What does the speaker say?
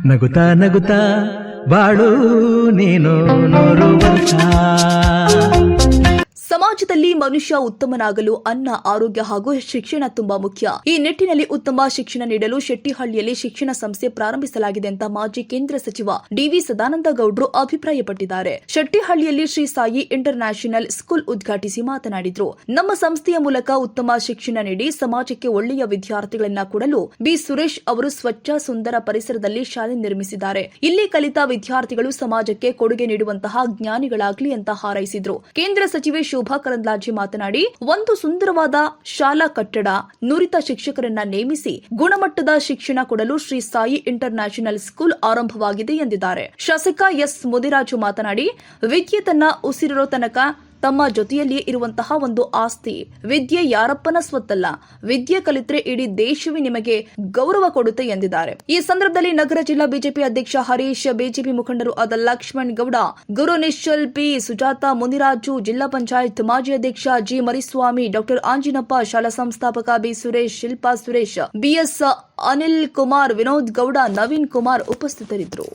ನಗುತ್ತಾ ನಗುತ್ತಾ ಬಾಳು ನೀನು 100 ವರ್ಷ. ಸಮಾಜದಲ್ಲಿ ಮನುಷ್ಯ ಉತ್ತಮನಾಗಲು ಅನ್ನ, ಆರೋಗ್ಯ ಹಾಗೂ ಶಿಕ್ಷಣ ತುಂಬಾ ಮುಖ್ಯ. ಈ ನಿಟ್ಟಿನಲ್ಲಿ ಉತ್ತಮ ಶಿಕ್ಷಣ ನೀಡಲು ಶೆಟ್ಟಿಹಳ್ಳಿಯಲ್ಲಿ ಶಿಕ್ಷಣ ಸಂಸ್ಥೆ ಪ್ರಾರಂಭಿಸಲಾಗಿದೆ ಅಂತ ಮಾಜಿ ಕೇಂದ್ರ ಸಚಿವ ಡಿ.ವಿ. ಸದಾನಂದ ಗೌಡ್ರು ಅಭಿಪ್ರಾಯಪಟ್ಟಿದ್ದಾರೆ. ಶೆಟ್ಟಿಹಳ್ಳಿಯಲ್ಲಿ Shri Sai international school ಉದ್ಘಾಟಿಸಿ ಮಾತನಾಡಿದ್ರು. ನಮ್ಮ ಸಂಸ್ಥೆಯ ಮೂಲಕ ಉತ್ತಮ ಶಿಕ್ಷಣ ನೀಡಿ ಸಮಾಜಕ್ಕೆ ಒಳ್ಳೆಯ ವಿದ್ಯಾರ್ಥಿಗಳನ್ನ ಕೊಡಲು ಬಿ. ಸುರೇಶ್ ಅವರು ಸ್ವಚ್ಛ ಸುಂದರ ಪರಿಸರದಲ್ಲಿ ಶಾಲೆ ನಿರ್ಮಿಸಿದ್ದಾರೆ. ಇಲ್ಲಿ ಕಲಿತ ವಿದ್ಯಾರ್ಥಿಗಳು ಸಮಾಜಕ್ಕೆ ಕೊಡುಗೆ ನೀಡುವಂತಹ ಜ್ಞಾನಿಗಳಾಗಲಿ ಅಂತ ಹಾರೈಸಿದ್ರು. ಕೇಂದ್ರ ಸಚಿವೆ ಶೋಭಾ ಕರಂದ್ಲಾಜೆ ಮಾತನಾಡಿ, ಒಂದು ಸುಂದರವಾದ ಶಾಲಾ ಕಟ್ಟಡ, ನುರಿತ ಶಿಕ್ಷಕರನ್ನ ನೇಮಿಸಿ ಗುಣಮಟ್ಟದ ಶಿಕ್ಷಣ ಕೊಡಲು Shri Sai international school ಆರಂಭವಾಗಿದೆ ಎಂದಿದ್ದಾರೆ. ಶಾಸಕ ಎಸ್. ಮುದಿರಾಜು ಮಾತನಾಡಿ, ವಿದ್ಯೆ ತನ್ನ ಉಸಿರಿರೋ ತನಕ ತಮ್ಮ ಜೊತೆಯಲ್ಲಿಯೇ ಇರುವಂತಹ ಒಂದು ಆಸ್ತಿ. ವಿದ್ಯೆ ಯಾರಪ್ಪನ ಸ್ವತ್ತಲ್ಲ, ವಿದ್ಯೆ ಕಲಿತ್ರೆ ಇಡೀ ದೇಶವೇ ನಿಮಗೆ ಗೌರವ ಕೊಡುತ್ತೆ ಎಂದಿದ್ದಾರೆ. ಈ ಸಂದರ್ಭದಲ್ಲಿ ನಗರ ಜಿಲ್ಲಾ ಬಿಜೆಪಿ ಅಧ್ಯಕ್ಷ ಹರೀಶ್, ಬಿಜೆಪಿ ಮುಖಂಡರು ಆದ ಲಕ್ಷ್ಮಣ್ ಗೌಡ, ಗುರು ನಿಶ್ಚಲ್ ಪಿ, ಸುಜಾತ, ಮುನಿರಾಜು, ಜಿಲ್ಲಾ ಪಂಚಾಯತ್ ಮಾಜಿ ಅಧ್ಯಕ್ಷ ಜಿ. ಮರಿಸ್ವಾಮಿ, ಡಾಕ್ಟರ್ ಆಂಜಿನಪ್ಪ, ಶಾಲಾ ಸಂಸ್ಥಾಪಕ ಬಿ. ಸುರೇಶ್, ಶಿಲ್ಪಾ ಸುರೇಶ್, ಬಿಎಸ್ ಅನಿಲ್ ಕುಮಾರ್, ವಿನೋದ್ ಗೌಡ, ನವೀನ್ ಕುಮಾರ್ ಉಪಸ್ಥಿತರಿದ್ದರು.